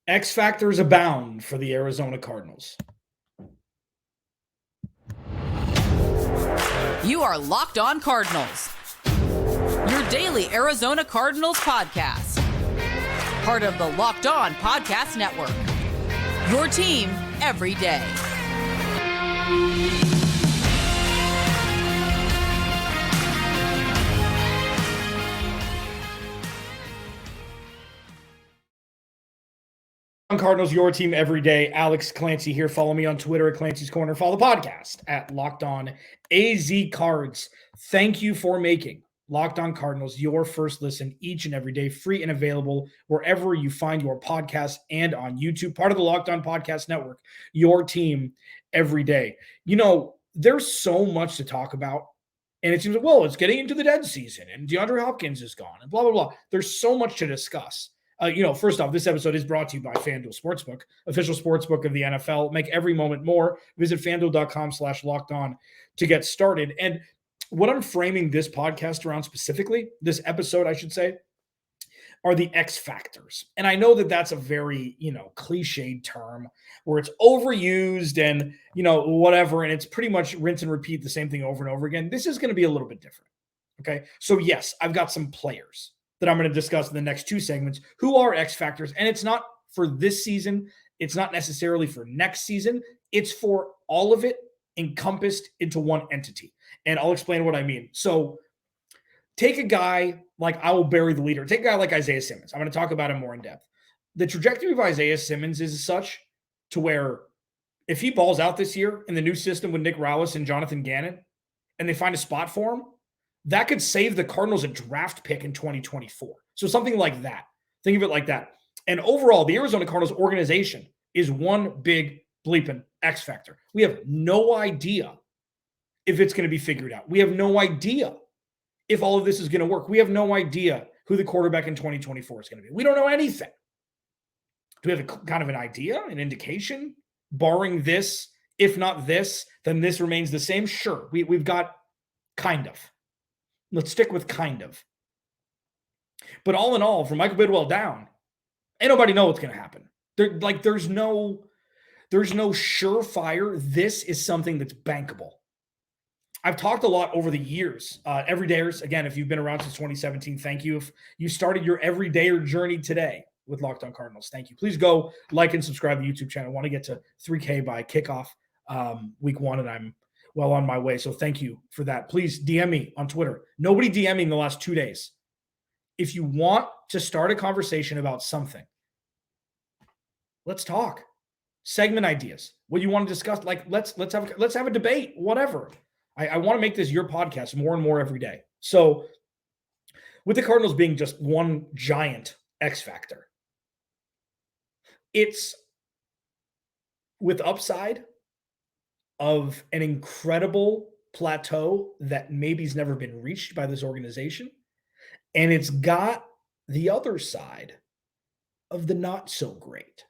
X factors abound for the Arizona Cardinals. You are Locked On Cardinals, your daily Arizona Cardinals podcast. Part of the Locked On Podcast Network, your team every day. Cardinals, your team every day. Alex Clancy here. Follow me on Twitter at Clancy's Corner. Follow the podcast at Locked On AZ Cards. Thank you for making Locked On Cardinals your first listen each and every day, free and available wherever you find your podcast and on YouTube. Part of the Locked On Podcast Network, your team every day. You know, there's so much to talk about. And it seems like, well, it's getting into the dead season and DeAndre Hopkins is gone and blah, blah, blah. There's so much to discuss. First off, this episode is brought to you by FanDuel Sportsbook, official sportsbook of the NFL. Make every moment more. Visit FanDuel.com/lockedon to get started. And what I'm framing this podcast around specifically, this episode, I should say, are the X factors. And I know that that's a very, cliched term where it's overused and, whatever. And it's pretty much rinse and repeat the same thing over and over again. This is going to be a little bit different. Okay. So yes, I've got some players that I'm going to discuss in the next two segments who are X factors. And it's not for this season. It's not necessarily for next season. It's for all of it encompassed into one entity. And I'll explain what I mean. So take a guy like, I will bury the leader. Take a guy like Isaiah Simmons. I'm going to talk about him more in depth. The trajectory of Isaiah Simmons is such to where if he balls out this year in the new system with Nick Rowis and Jonathan Gannon, and they find a spot for him, that could save the Cardinals a draft pick in 2024. So something like that. Think of it like that. And overall, the Arizona Cardinals organization is one big bleeping X factor. We have no idea if it's going to be figured out. We have no idea if all of this is going to work. We have no idea who the quarterback in 2024 is going to be. We don't know anything. Do we have kind of an idea, an indication? Barring this, if not this, then this remains the same? Sure. We've got kind of. Let's stick with kind of. But all in all, from Michael Bidwell down, ain't nobody know what's going to happen. There's no surefire. This is something that's bankable. I've talked a lot over the years. Everydayers, again, if you've been around since 2017, thank you. If you started your everydayer journey today with Locked On Cardinals, thank you. Please go like and subscribe to the YouTube channel. I want to get to 3K by kickoff week one, and I'm well on my way. So thank you for that. Please DM me on Twitter. Nobody DM me in the last 2 days. If you want to start a conversation about something, let's talk. Segment ideas. What you want to discuss? Like let's have a debate. Whatever. I want to make this your podcast more and more every day. So with the Cardinals being just one giant X factor, it's with upside of an incredible plateau that maybe's never been reached by this organization. And it's got the other side of the not so great.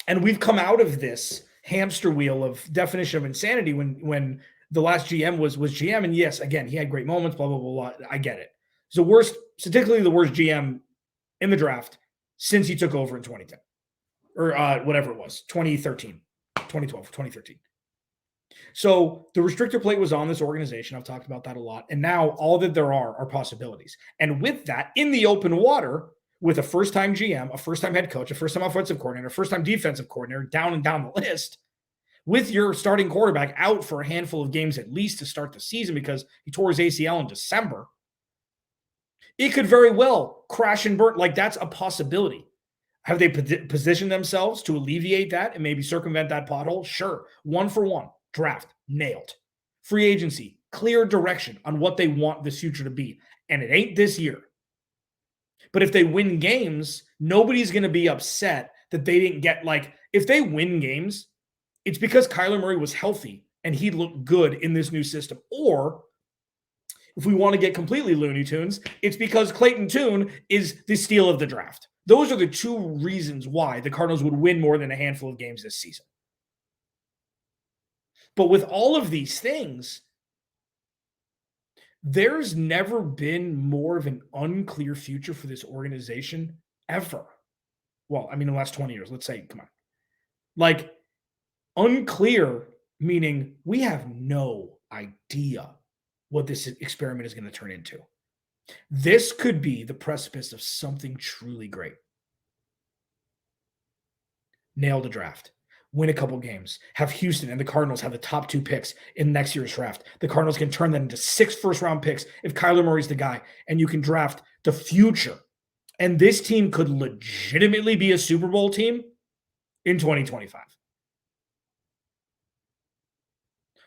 And we've come out of this hamster wheel of definition of insanity when the last GM was GM. And yes, again, he had great moments, blah, blah, blah, blah. I get it. It's statistically the worst GM in the draft since he took over in 2010 or whatever it was, 2013, 2012, 2013. So the restrictor plate was on this organization. I've talked about that a lot. And now all that there are possibilities. And with that, in the open water, with a first-time GM, a first-time head coach, a first-time offensive coordinator, a first-time defensive coordinator, down and down the list, with your starting quarterback out for a handful of games at least to start the season because he tore his ACL in December, it could very well crash and burn. Like, that's a possibility. Have they positioned themselves to alleviate that and maybe circumvent that pothole? Sure. 1-for-1. Draft, nailed. Free agency, clear direction on what they want this future to be. And it ain't this year. But if they win games, nobody's going to be upset that they didn't get, if they win games, it's because Kyler Murray was healthy and he looked good in this new system. Or if we want to get completely Looney Tunes, it's because Clayton Tune is the steal of the draft. Those are the two reasons why the Cardinals would win more than a handful of games this season. But with all of these things, there's never been more of an unclear future for this organization ever. Well, I mean, in the last 20 years, let's say, come on. Like, unclear, meaning we have no idea what this experiment is going to turn into. This could be the precipice of something truly great. Nail the draft. Win a couple games. Have Houston and the Cardinals have the top 2 picks in next year's draft. The Cardinals can turn that into 6 first-round picks if Kyler Murray's the guy, and you can draft the future. And this team could legitimately be a Super Bowl team in 2025.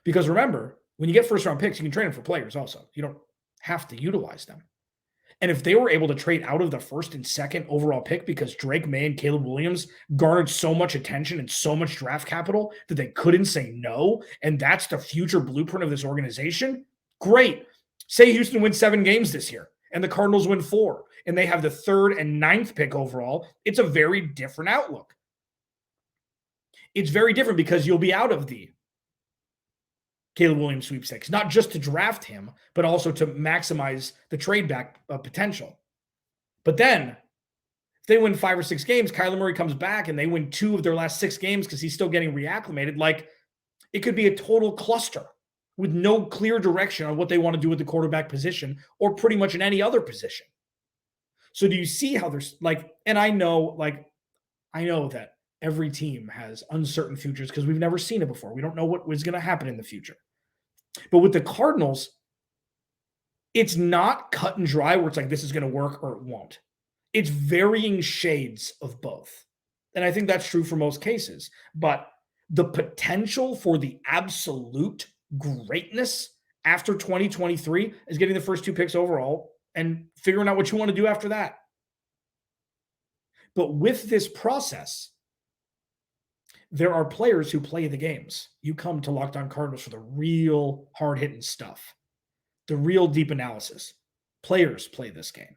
Because remember, when you get first-round picks, you can trade them for players also. You don't have to utilize them. And if they were able to trade out of the first and second overall pick because Drake May and Caleb Williams garnered so much attention and so much draft capital that they couldn't say no, and that's the future blueprint of this organization, great. Say Houston wins 7 games this year and the Cardinals win 4, and they have the 3rd and 9th pick overall. It's a very different outlook. It's very different because you'll be out of the Caleb Williams sweepstakes, not just to draft him, but also to maximize the trade back potential. But then, if they win 5 or 6 games, Kyler Murray comes back and they win 2 of their last 6 games because he's still getting reacclimated. Like, it could be a total cluster with no clear direction on what they want to do with the quarterback position or pretty much in any other position. So do you see how there's and I know that every team has uncertain futures because we've never seen it before. We don't know what was going to happen in the future. But with the Cardinals, it's not cut and dry where it's like this is going to work or it won't. It's varying shades of both. And I think that's true for most cases. But the potential for the absolute greatness after 2023 is getting the first 2 picks overall and figuring out what you want to do after that. But with this process, there are players who play the games. You come to Locked On Cardinals for the real hard-hitting stuff, the real deep analysis. Players play this game.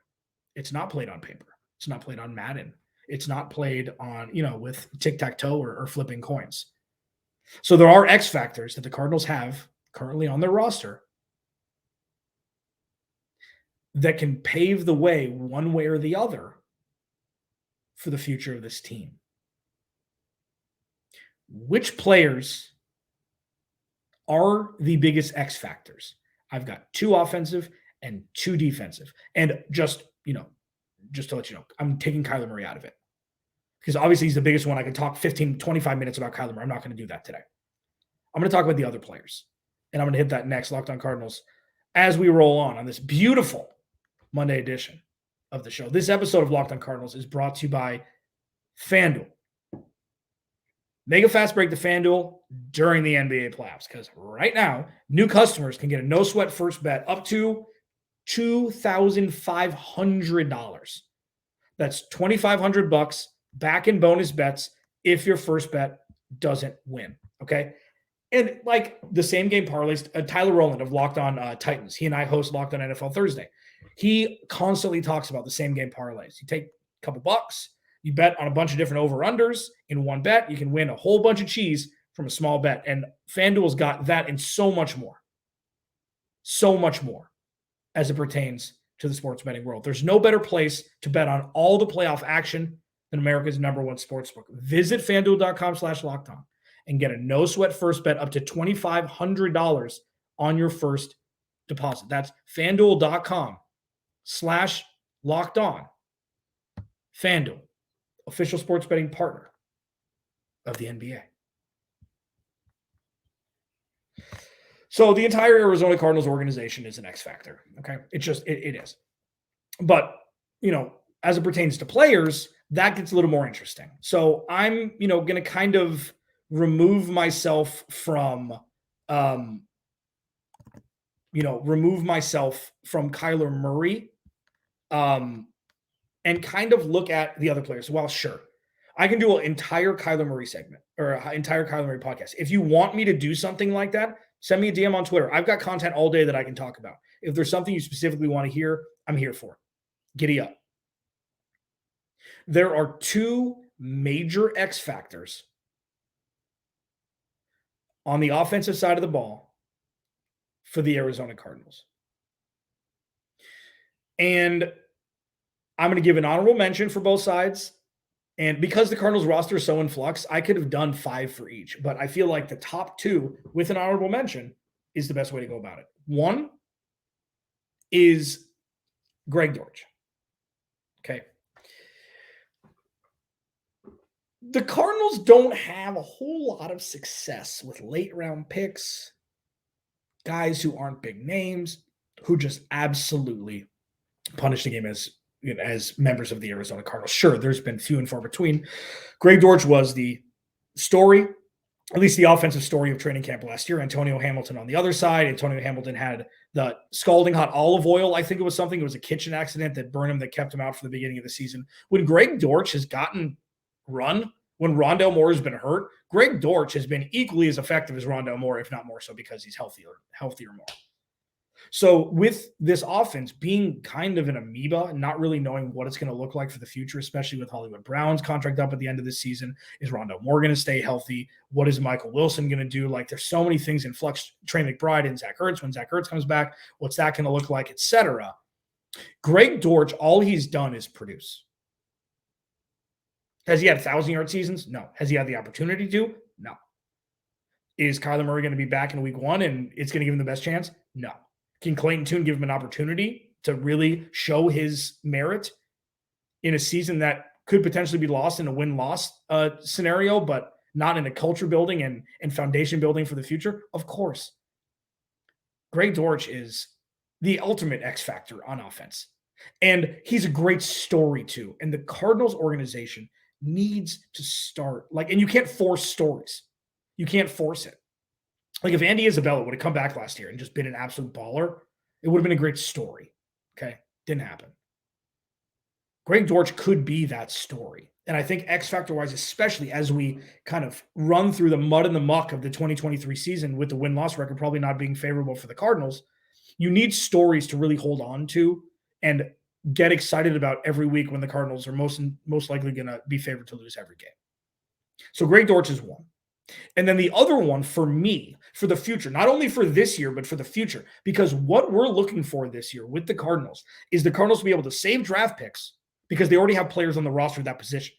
It's not played on paper. It's not played on Madden. It's not played on, with tic-tac-toe or flipping coins. So there are X factors that the Cardinals have currently on their roster that can pave the way one way or the other for the future of this team. Which players are the biggest X factors? I've got 2 offensive and 2 defensive. And just to let you know, I'm taking Kyler Murray out of it. Because obviously he's the biggest one. I can talk 15, 25 minutes about Kyler Murray. I'm not going to do that today. I'm going to talk about the other players. And I'm going to hit that next, Locked On Cardinals, as we roll on this beautiful Monday edition of the show. This episode of Locked On Cardinals is brought to you by FanDuel. Make a fast break to FanDuel during the NBA playoffs because right now, new customers can get a no-sweat first bet up to $2,500. That's $2,500 back in bonus bets if your first bet doesn't win, okay? And like the same game parlays, Tyler Rowland of Locked On Titans, he and I host Locked On NFL Thursday. He constantly talks about the same game parlays. You take a couple bucks, you bet on a bunch of different over-unders in one bet. You can win a whole bunch of cheese from a small bet. And FanDuel's got that and so much more. So much more as it pertains to the sports betting world. There's no better place to bet on all the playoff action than America's #1 sportsbook. Visit FanDuel.com/lockedon and get a no-sweat first bet up to $2,500 on your first deposit. That's FanDuel.com/lockedon. FanDuel, official sports betting partner of the NBA. So the entire Arizona Cardinals organization is an X factor. Okay. It is. But, as it pertains to players, that gets a little more interesting. So I'm, going to kind of remove myself from Kyler Murray, and kind of look at the other players. Well, sure. I can do an entire Kyler Murray segment or an entire Kyler Murray podcast. If you want me to do something like that, send me a DM on Twitter. I've got content all day that I can talk about. If there's something you specifically want to hear, I'm here for it. Giddy up. There are 2 major X factors on the offensive side of the ball for the Arizona Cardinals. And I'm going to give an honorable mention for both sides, And because the Cardinals roster is so in flux, I could have done 5 for each. But I feel like the top 2 with an honorable mention is the best way to go about it. One is Greg Dortch. Okay. The Cardinals don't have a whole lot of success with late round picks, guys who aren't big names, who just absolutely punish the game as members of the Arizona Cardinals. Sure, there's been few and far between. Greg Dortch was the story, at least the offensive story of training camp last year. Antonio Hamilton on the other side. Antonio Hamilton had the scalding hot olive oil. I think it was something. It was a kitchen accident that burned him, that kept him out for the beginning of the season. When Greg Dortch has gotten run, when Rondale Moore has been hurt, Greg Dortch has been equally as effective as Rondale Moore, if not more so, because he's healthier more. So with this offense being kind of an amoeba and not really knowing what it's going to look like for the future, especially with Hollywood Brown's contract up at the end of the season, is Rondale Moore going to stay healthy? What is Michael Wilson going to do? Like, there's so many things in flux. Trey McBride and Zach Ertz, when Zach Ertz comes back, what's that going to look like, etc. Greg Dortch, all he's done is produce. Has he had 1,000-yard seasons? No. Has he had the opportunity to? No. Is Kyler Murray going to be back in week 1 and it's going to give him the best chance? No. Can Clayton Tune give him an opportunity to really show his merit in a season that could potentially be lost in a win-loss scenario, but not in a culture building and foundation building for the future? Of course. Greg Dortch is the ultimate X factor on offense. And he's a great story too. And the Cardinals organization needs to start, and you can't force stories. You can't force it. Like, if Andy Isabella would have come back last year and just been an absolute baller, it would have been a great story. Okay. Didn't happen. Greg Dortch could be that story. And I think X factor wise, especially as we kind of run through the mud and the muck of the 2023 season with the win-loss record probably not being favorable for the Cardinals, you need stories to really hold on to and get excited about every week when the Cardinals are most likely going to be favored to lose every game. So Greg Dortch is one. And then the other one for me, for the future, not only for this year, but for the future, because what we're looking for this year with the Cardinals is the Cardinals to be able to save draft picks because they already have players on the roster of that position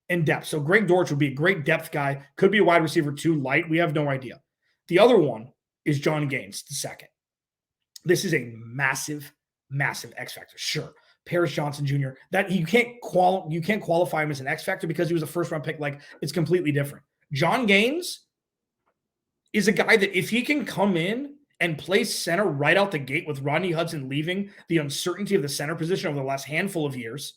in depth. So Greg Dortch would be a great depth guy, could be a wide receiver too light. We have no idea. The other one is John Gaines, the second. This is a massive, massive X factor. Sure. Paris Johnson Jr., that you can't qualify him as an X factor because he was a first round pick. Like, it's completely different. John Gaines is a guy that if he can come in and play center right out the gate with Rodney Hudson leaving the uncertainty of the center position over the last handful of years,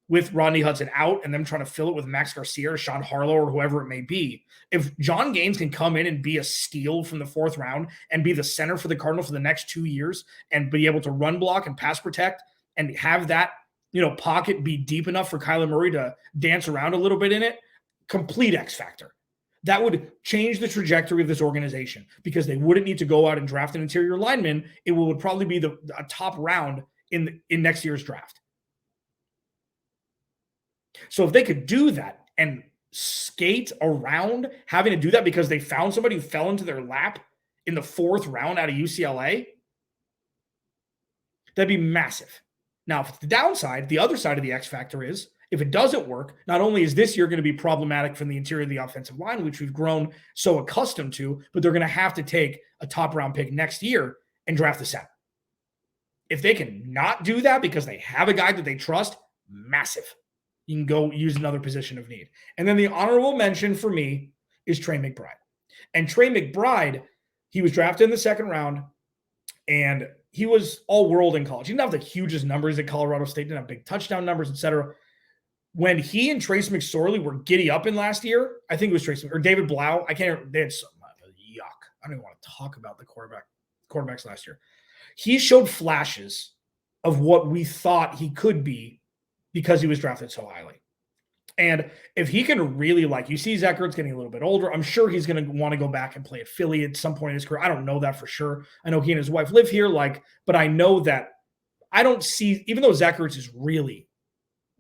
with Rodney Hudson out and them trying to fill it with Max Garcia or Sean Harlow or whoever it may be, if John Gaines can come in and be a steal from the 4th round and be the center for the Cardinals for the next 2 years and be able to run block and pass protect and have that, pocket be deep enough for Kyler Murray to dance around a little bit in it, complete X factor. That would change the trajectory of this organization because they wouldn't need to go out and draft an interior lineman. It would probably be a top round in next year's draft. So if they could do that and skate around having to do that because they found somebody who fell into their lap in the 4th round out of UCLA, that'd be massive. Now, if it's the downside, the other side of the X factor is, if it doesn't work, not only is this year going to be problematic from the interior of the offensive line, which we've grown so accustomed to, but they're going to have to take a top round pick next year and draft the center. If they can not do that because they have a guy that they trust, massive. You can go use another position of need. And then the honorable mention for me is Trey McBride. And Trey McBride, he was drafted in the 2nd round, and he was all world in college. He didn't have the hugest numbers at Colorado State, didn't have big touchdown numbers, etc. When he and Trace McSorley were giddy up in last year, I think it was Trace or David Blau. I can't remember. They had some yuck. I don't even want to talk about the quarterbacks last year. He showed flashes of what we thought he could be because he was drafted so highly. And if he can really, you see Zach Ertz getting a little bit older, I'm sure he's going to want to go back and play at Philly at some point in his career. I don't know that for sure. I know he and his wife live here, but I know that I don't see, even though Zach Ertz is really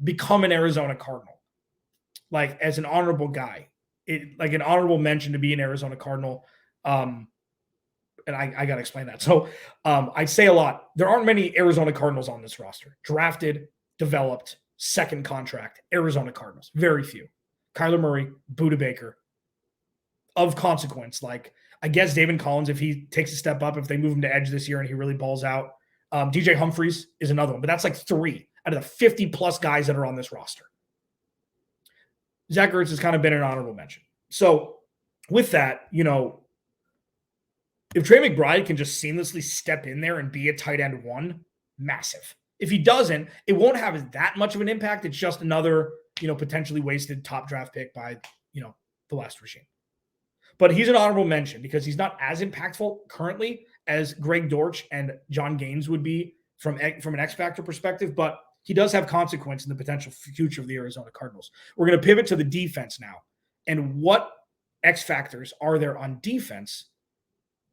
become an Arizona Cardinal, as an honorable guy, an honorable mention to be an Arizona Cardinal. And I got to explain that. So I say a lot. There aren't many Arizona Cardinals on this roster. Drafted, developed, second contract Arizona Cardinals. Very few. Kyler Murray, Budda Baker. Of consequence, like I guess David Collins, if he takes a step up, if they move him to edge this year and he really balls out. DJ Humphries is another one, but that's like 3 out of the 50-plus guys that are on this roster. Zach Ertz has kind of been an honorable mention. So with that, if Trey McBride can just seamlessly step in there and be a tight end 1, massive. If he doesn't, it won't have that much of an impact. It's just another, potentially wasted top draft pick by, the last regime. But he's an honorable mention because he's not as impactful currently as Greg Dortch and John Gaines would be from an X Factor perspective, but he does have consequence in the potential future of the Arizona Cardinals. We're going to pivot to the defense now. And what X factors are there on defense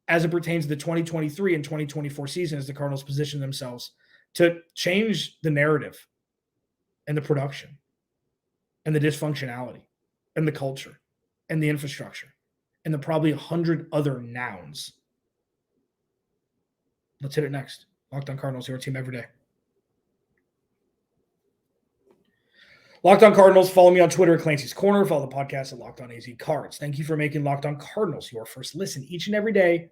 as it pertains to the 2023 and 2024 season as the Cardinals position themselves to change the narrative and the production and the dysfunctionality and the culture and the infrastructure and the probably 100 other nouns. Let's hit it next. Locked On Cardinals, your team every day. Locked On Cardinals, follow me on Twitter at Clancy's Corner. Follow the podcast at Locked On AZ Cards. Thank you for making Locked On Cardinals your first listen each and every day.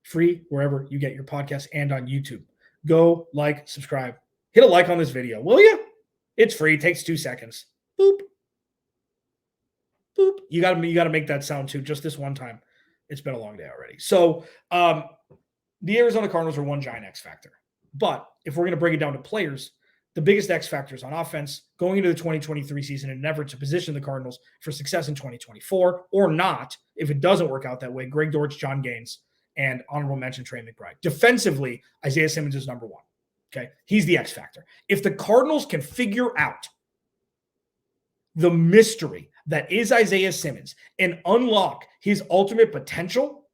Free wherever you get your podcasts and on YouTube. Go, like, subscribe. Hit a like on this video, will you? It's free. It takes 2 seconds. Boop. Boop. You gotta make that sound too, just this one time. It's been a long day already. So the Arizona Cardinals are one giant X factor. But if we're going to break it down to players, the biggest X factors on offense going into the 2023 season in an effort to position the Cardinals for success in 2024 or not, if it doesn't work out that way, Greg Dortch, John Gaines, and honorable mention Trey McBride. Defensively, Isaiah Simmons is number 1. Okay, he's the X factor. If the Cardinals can figure out the mystery that is Isaiah Simmons and unlock his ultimate potential,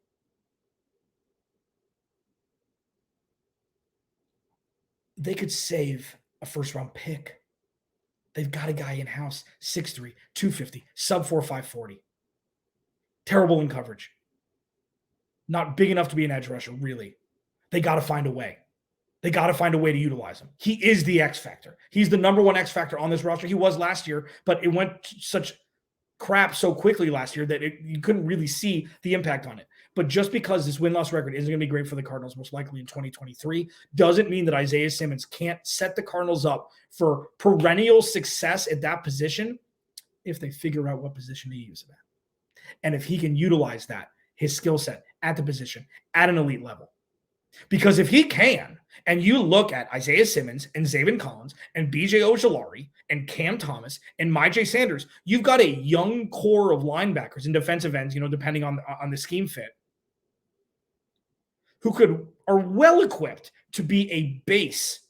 they could save a first-round pick. They've got a guy in-house, 6'3", 250, sub 4.5 40. Terrible in coverage. Not big enough to be an edge rusher, really. They got to find a way. They got to find a way to utilize him. He is the X factor. He's the number 1 X factor on this roster. He was last year, but it went such crap so quickly last year that you couldn't really see the impact on it. But just because this win-loss record isn't going to be great for the Cardinals, most likely in 2023, doesn't mean that Isaiah Simmons can't set the Cardinals up for perennial success at that position if they figure out what position to use him at. And if he can utilize that, his skill set at the position, at an elite level. Because if he can, and you look at Isaiah Simmons and Zaven Collins and BJ Ojolari and Cam Thomas and Myjai Sanders, you've got a young core of linebackers and defensive ends, depending on the scheme fit, who are well equipped to be a base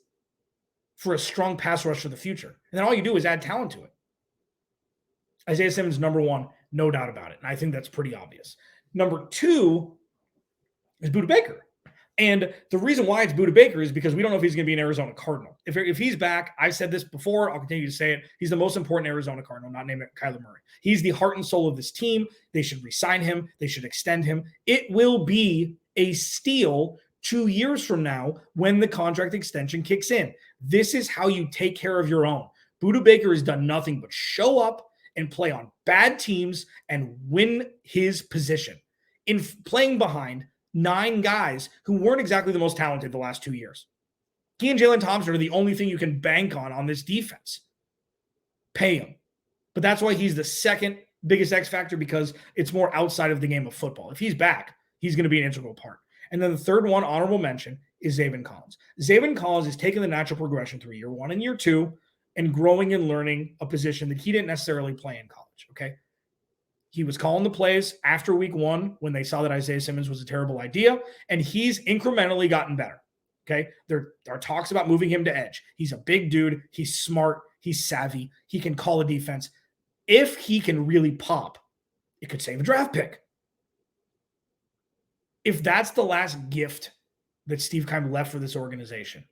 for a strong pass rush for the future. And then all you do is add talent to it. Isaiah Simmons, number 1, no doubt about it. And I think that's pretty obvious. Number 2 is Budda Baker. And the reason why it's Budda Baker is because we don't know if he's going to be an Arizona Cardinal. If he's back, I've said this before, I'll continue to say it, he's the most important Arizona Cardinal, not named Kyler Murray. He's the heart and soul of this team. They should re-sign him. They should extend him. It will be a steal 2 years from now when the contract extension kicks in. This is how you take care of your own. Budda Baker has done nothing but show up and play on bad teams and win his position in playing behind 9 guys who weren't exactly the most talented the last 2 years. He and Jalen Thompson are the only thing you can bank on this defense. Pay him. But that's why he's the second biggest X factor, because it's more outside of the game of football. If he's back, he's going to be an integral part. And then the third one, honorable mention, is Zaven Collins. Zaven Collins is taking the natural progression through year 1 and year 2 and growing and learning a position that he didn't necessarily play in college, okay? He was calling the plays after week 1 when they saw that Isaiah Simmons was a terrible idea, and he's incrementally gotten better, okay? There are talks about moving him to edge. He's a big dude. He's smart. He's savvy. He can call a defense. If he can really pop, it could save a draft pick. If that's the last gift that Steve Keim left for this organization,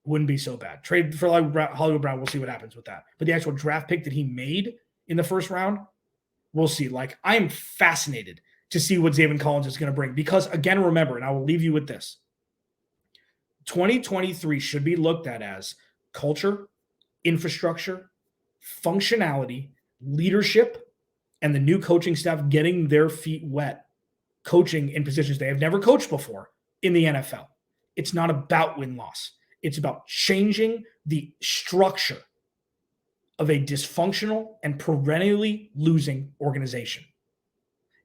wouldn't be so bad. Trade for Hollywood Brown, we'll see what happens with that. But the actual draft pick that he made in the first round, we'll see. I am fascinated to see what Zaven Collins is going to bring. Because, again, remember, and I will leave you with this, 2023 should be looked at as culture, infrastructure, functionality, leadership, and the new coaching staff getting their feet wet, coaching in positions they have never coached before in the NFL. It's not about win-loss. It's about changing the structure of a dysfunctional and perennially losing organization.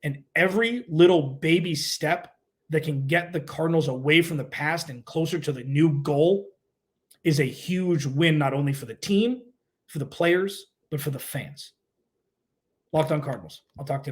And every little baby step that can get the Cardinals away from the past and closer to the new goal is a huge win, not only for the team, for the players, but for the fans. Locked On Cardinals. I'll talk to you.